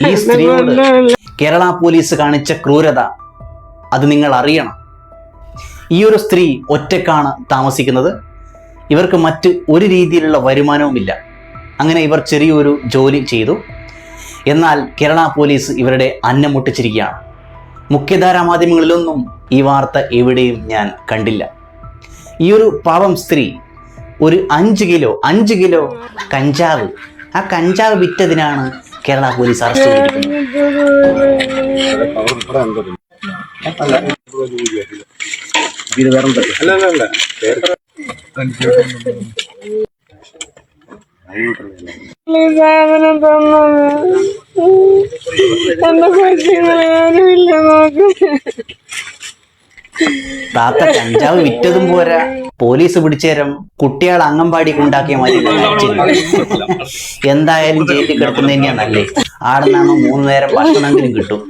ഈ സ്ത്രീയോട് കേരള പോലീസ് കാണിച്ച ക്രൂരത അത് നിങ്ങൾ അറിയണം. ഈ ഒരു സ്ത്രീ ഒറ്റക്കാണ് താമസിക്കുന്നത്. ഇവർക്ക് മറ്റ് ഒരു രീതിയിലുള്ള വരുമാനവുമില്ല. അങ്ങനെ ഇവർ ചെറിയൊരു ജോലി ചെയ്തു. എന്നാൽ കേരള പോലീസ് ഇവരുടെ അന്നം മുട്ടിച്ചിരിക്കുകയാണ്. മുഖ്യധാരാ മാധ്യമങ്ങളിലൊന്നും ഈ വാർത്ത എവിടെയും ഞാൻ കണ്ടില്ല. ഈ ഒരു പാവം സ്ത്രീ ഒരു 5 കിലോ കഞ്ചാവ്, ആ കഞ്ചാവ് വിറ്റതിനാണ് കേരള പോലീസ് അറസ്റ്റ് താത്ത കഞ്ചാവ് വിറ്റതും പോരാ, പോലീസ് പിടിച്ചേരം കുട്ടികൾ അംഗൻവാടി ഉണ്ടാക്കിയ മാതിരി. എന്തായാലും ജയിലിൽ കിടക്കുന്നത് തന്നെയാണ് നല്ലേ. ആടുന്നാണോ 3 നേരം ഭക്ഷണമെങ്കിലും കിട്ടും.